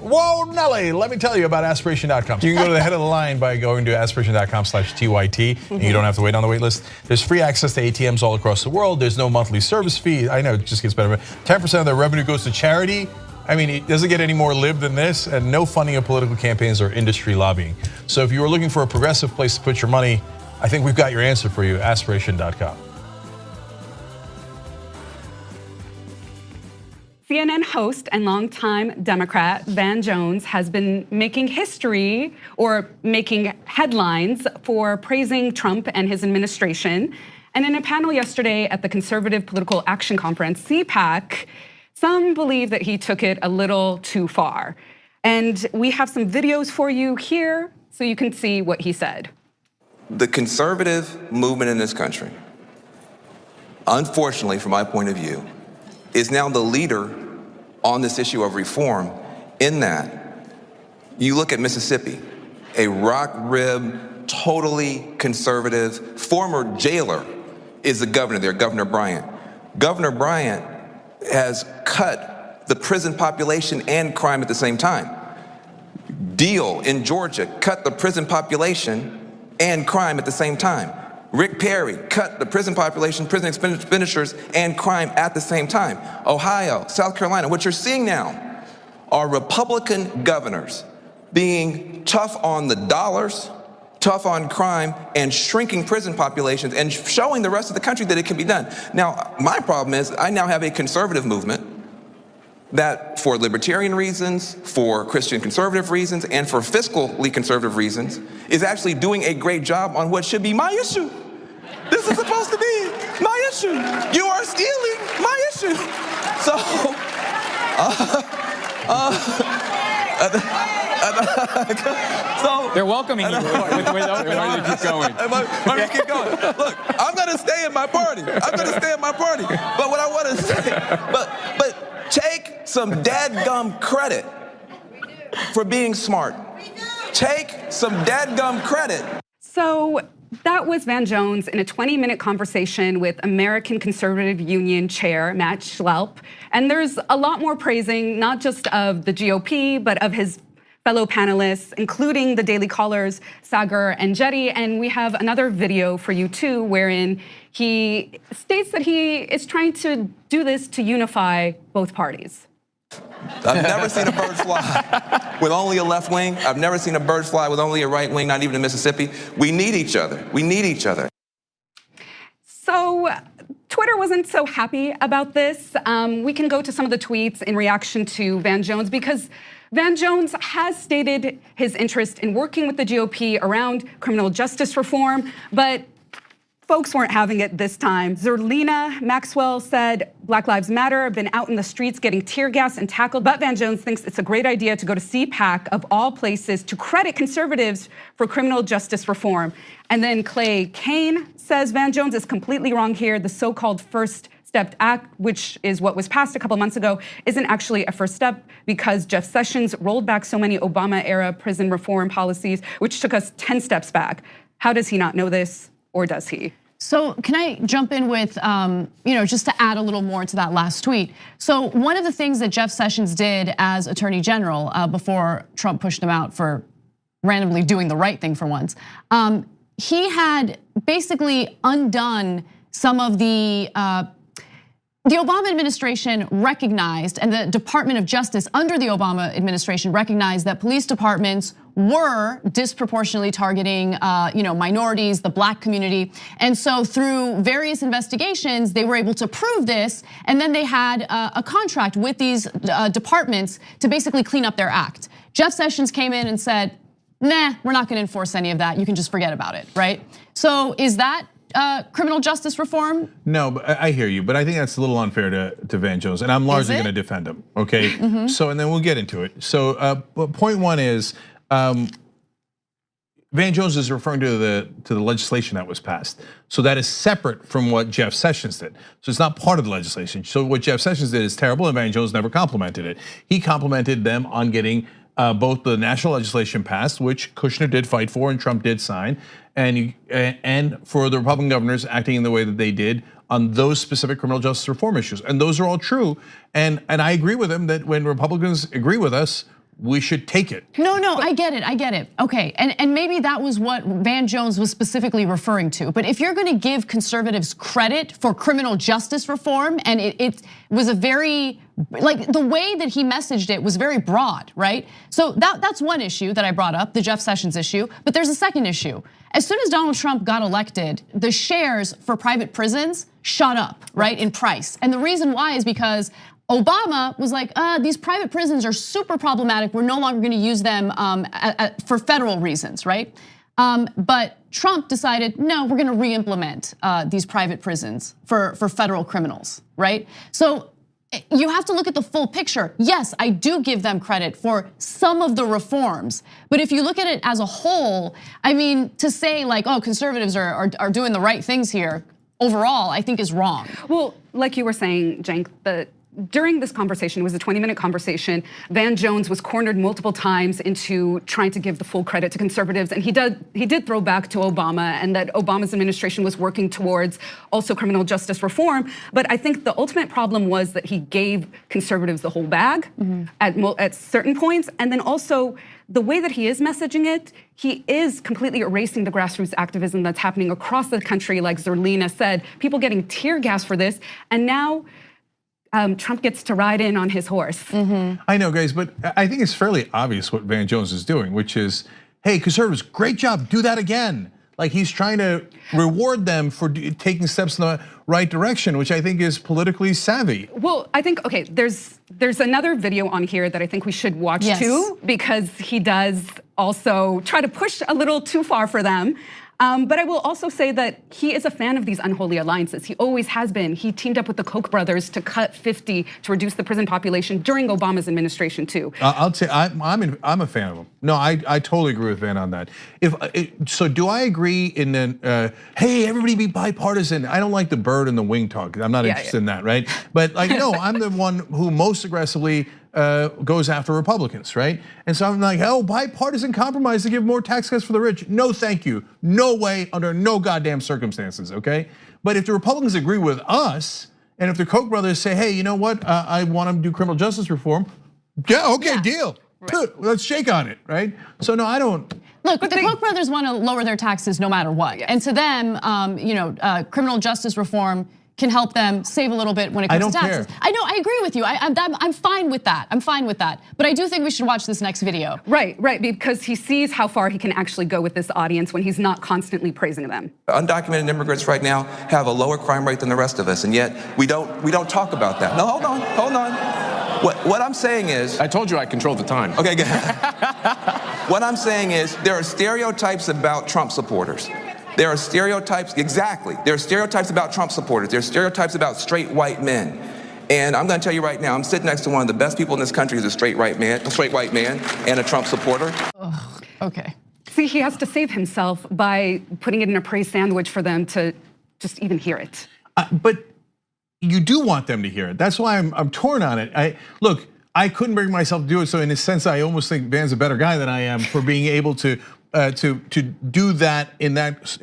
Whoa, Nelly, let me tell you about aspiration.com. So you can go to the head of the line by going to aspiration.com/TYT, and you don't have to wait on the wait list. There's free access to ATMs all across the world. There's no monthly service fee. I know it just gets better. 10% of their revenue goes to charity. I mean, it doesn't get any more lib than this, and no funding of political campaigns or industry lobbying. So if you were looking for a progressive place to put your money, I think we've got your answer for you, aspiration.com. CNN host and longtime Democrat Van Jones has been making history or making headlines for praising Trump and his administration. And in a panel yesterday at the Conservative Political Action Conference, CPAC, some believe that he took it a little too far. And we have some videos for you here so you can see what he said. The conservative movement in this country, unfortunately from my point of view, is now the leader on this issue of reform, in that you look at Mississippi, a rock rib, totally conservative, former jailer is the governor there, Governor Bryant. Governor Bryant has cut the prison population and crime at the same time. Deal in Georgia cut the prison population and crime at the same time. Rick Perry cut the prison population, prison expenditures, and crime at the same time. Ohio, South Carolina, what you're seeing now are Republican governors being tough on the dollars, tough on crime, and shrinking prison populations, and showing the rest of the country that it can be done. Now, my problem is I now have a conservative movement that, for libertarian reasons, for Christian conservative reasons, and for fiscally conservative reasons, is actually doing a great job on what should be my issue. This is supposed to be my issue. You are stealing my issue. So, so they're welcoming you with open arms. Keep going. Let me keep going. Look, I'm gonna stay in my party. But what I want to say, but take some dadgum credit for being smart. Take some dadgum credit. So that was Van Jones in a 20-minute conversation with American Conservative Union Chair Matt Schlaup. And there's a lot more praising, not just of the GOP, but of his fellow panelists, including the Daily Caller's Sagar and Jetty. And we have another video for you too, wherein he states that he is trying to do this to unify both parties. I've never seen a bird fly with only a left wing. I've never seen a bird fly with only a right wing, not even in Mississippi. We need each other. We need each other. So Twitter wasn't so happy about this. We can go to some of the tweets in reaction to Van Jones, because Van Jones has stated his interest in working with the GOP around criminal justice reform, but folks weren't having it this time. Zerlina Maxwell said, Black Lives Matter have been out in the streets getting tear gas and tackled, but Van Jones thinks it's a great idea to go to CPAC of all places to credit conservatives for criminal justice reform. And then Clay Kane says Van Jones is completely wrong here. The so-called First Step Act, which is what was passed a couple months ago, isn't actually a first step because Jeff Sessions rolled back so many Obama-era prison reform policies, which took us 10 steps back. How does he not know this? Or does he? So can I jump in with, just to add a little more to that last tweet. So one of the things that Jeff Sessions did as Attorney General before Trump pushed him out for randomly doing the right thing for once, he had basically undone some of the Obama administration recognized, and the Department of Justice under the Obama administration recognized, that police departments were disproportionately targeting minorities, the Black community. And so through various investigations, they were able to prove this, and then they had a contract with these departments to basically clean up their act. Jeff Sessions came in and said, nah, we're not gonna enforce any of that. You can just forget about it, right? So is that criminal justice reform? No, but I hear you, but I think that's a little unfair to Van Jones, and I'm largely going to defend him. Okay, so and then we'll get into it. So point one is Van Jones is referring to the legislation that was passed. So that is separate from what Jeff Sessions did. So it's not part of the legislation. So what Jeff Sessions did is terrible, and Van Jones never complimented it. He complimented them on getting both the national legislation passed, which Kushner did fight for and Trump did sign, and for the Republican governors acting in the way that they did on those specific criminal justice reform issues. And those are all true. And I agree with him that when Republicans agree with us, we should take it. No, I get it. Okay, and maybe that was what Van Jones was specifically referring to. But if you're gonna give conservatives credit for criminal justice reform, and it was a very, like the way that he messaged it was very broad, right? So that's one issue that I brought up, the Jeff Sessions issue, but there's a second issue. As soon as Donald Trump got elected, the shares for private prisons shot up, right, in price. And the reason why is because Obama was like, these private prisons are super problematic. We're no longer gonna use them for federal reasons, right? But Trump decided, no, we're gonna re-implement these private prisons for federal criminals, right? So you have to look at the full picture. Yes, I do give them credit for some of the reforms, but if you look at it as a whole, I mean, to say like, oh, conservatives are doing the right things here, overall, I think is wrong. Well, like you were saying, Cenk, during this conversation, it was a 20-minute conversation, Van Jones was cornered multiple times into trying to give the full credit to conservatives, and he did throw back to Obama, and that Obama's administration was working towards also criminal justice reform. But I think the ultimate problem was that he gave conservatives the whole bag at certain points, and then also the way that he is messaging it, he is completely erasing the grassroots activism that's happening across the country. Like Zerlina said, people getting tear gas for this, and now Trump gets to ride in on his horse. I know, guys, but I think it's fairly obvious what Van Jones is doing, which is, hey, conservatives, great job, do that again. Like he's trying to reward them for taking steps in the right direction, which I think is politically savvy. Well, I think, okay, there's another video on here that I think we should watch too, because he does also try to push a little too far for them. But I will also say that he is a fan of these unholy alliances. He always has been. He teamed up with the Koch brothers to cut 50 to reduce the prison population during Obama's administration too. I'll say I'm a fan of him. No, I totally agree with Van on that. So do I agree in the hey, everybody be bipartisan? I don't like the bird and the wing talk. I'm not interested in that, right? But like, no, I'm the one who most aggressively goes after Republicans, right? And so I'm like, oh, bipartisan compromise to give more tax cuts for the rich. No, thank you. No way, under no goddamn circumstances, okay? But if the Republicans agree with us, and if the Koch brothers say, hey, you know what? I want to do criminal justice reform. Yeah, okay, deal. Right. Let's shake on it, right? So no, I don't. Look, the Koch brothers want to lower their taxes no matter what. And to them, criminal justice reform can help them save a little bit when it comes to taxes. I know, I agree with you. I'm fine with that. I'm fine with that. But I do think we should watch this next video. Right, because he sees how far he can actually go with this audience when he's not constantly praising them. Undocumented immigrants right now have a lower crime rate than the rest of us, and yet we don't talk about that. No, hold on. What I'm saying is, I told you I controlled the time. Okay, good. What I'm saying is there are stereotypes about Trump supporters. There are stereotypes, exactly. There are stereotypes about Trump supporters. There are stereotypes about straight white men. And I'm gonna tell you right now, I'm sitting next to one of the best people in this country who's a straight white man, and a Trump supporter. Ugh, okay. See, he has to save himself by putting it in a praise sandwich for them to just even hear it. But you do want them to hear it. That's why I'm torn on it. Look, I couldn't bring myself to do it. So in a sense, I almost think Van's a better guy than I am for being able to do that in that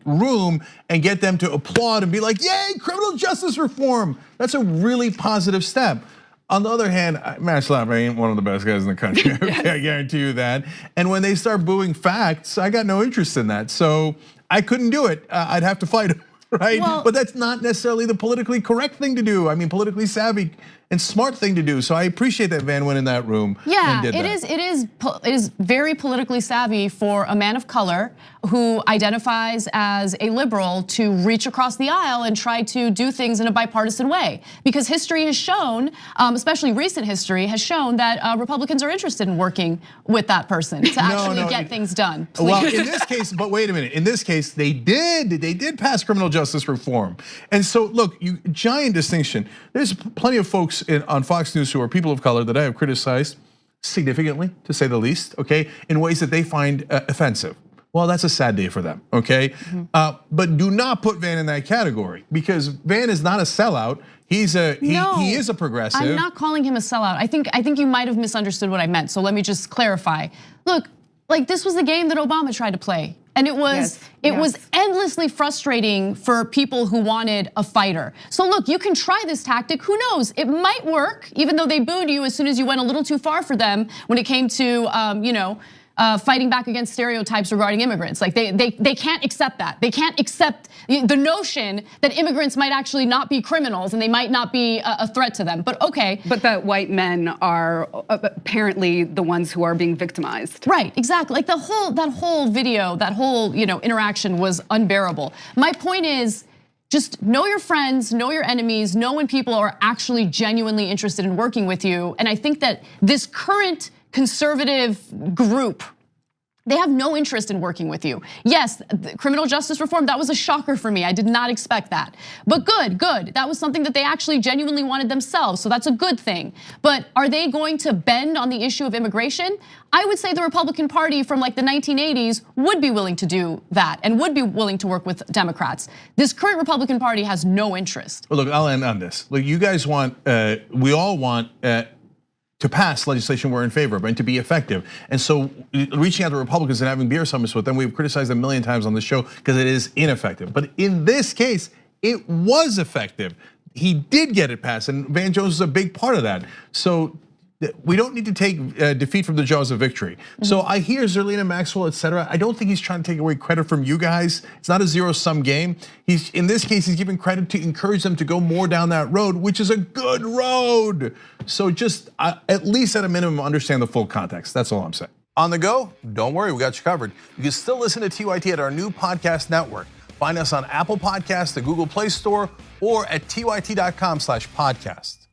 room and get them to applaud and be like, yay, criminal justice reform. That's a really positive step. On the other hand, Matt Slapper ain't one of the best guys in the country. I guarantee you that. And when they start booing facts, I got no interest in that. So I couldn't do it. I'd have to fight him, right? Well, but that's not necessarily the politically correct thing to do. I mean, politically savvy and smart thing to do. So I appreciate that Van went in that room and did that. It is very politically savvy for a man of color who identifies as a liberal to reach across the aisle and try to do things in a bipartisan way. Because history has shown, especially recent history, has shown that Republicans are interested in working with that person to actually get things done. Please. Well, in this case, but wait a minute. In this case, they did pass criminal justice reform. And so look, giant distinction. There's plenty of folks on Fox News who are people of color that I have criticized significantly, to say the least, okay, in ways that they find offensive. Well, that's a sad day for them, okay? But do not put Van in that category, because Van is not a sellout. He is a progressive. I'm not calling him a sellout. I think you might have misunderstood what I meant. So let me just clarify. Look, like this was the game that Obama tried to play. And it was endlessly frustrating for people who wanted a fighter. So look, you can try this tactic. Who knows? It might work, even though they booed you as soon as you went a little too far for them when it came to fighting back against stereotypes regarding immigrants. Like they can't accept that. They can't accept the notion that immigrants might actually not be criminals and they might not be a threat to them. But okay. But that white men are apparently the ones who are being victimized. Right, exactly. Like that whole video, that whole interaction was unbearable. My point is, just know your friends, know your enemies, know when people are actually genuinely interested in working with you. And I think that this current conservative group, they have no interest in working with you. Yes, criminal justice reform, that was a shocker for me. I did not expect that. But good. That was something that they actually genuinely wanted themselves, so that's a good thing. But are they going to bend on the issue of immigration? I would say the Republican Party from like the 1980s would be willing to do that and would be willing to work with Democrats. This current Republican Party has no interest. Well, look, I'll end on this. Look, you guys want, we all want to pass legislation we're in favor of and to be effective. And so reaching out to Republicans and having beer summits with them, we've criticized them a million times on the show because it is ineffective. But in this case, it was effective. He did get it passed, and Van Jones is a big part of that. So we don't need to take defeat from the jaws of victory. So I hear Zerlina Maxwell, et cetera. I don't think he's trying to take away credit from you guys. It's not a zero-sum game. In this case, he's giving credit to encourage them to go more down that road, which is a good road. So just at least at a minimum, understand the full context. That's all I'm saying. On the go, don't worry, we got you covered. You can still listen to TYT at our new podcast network. Find us on Apple Podcasts, the Google Play Store, or at tyt.com/podcast.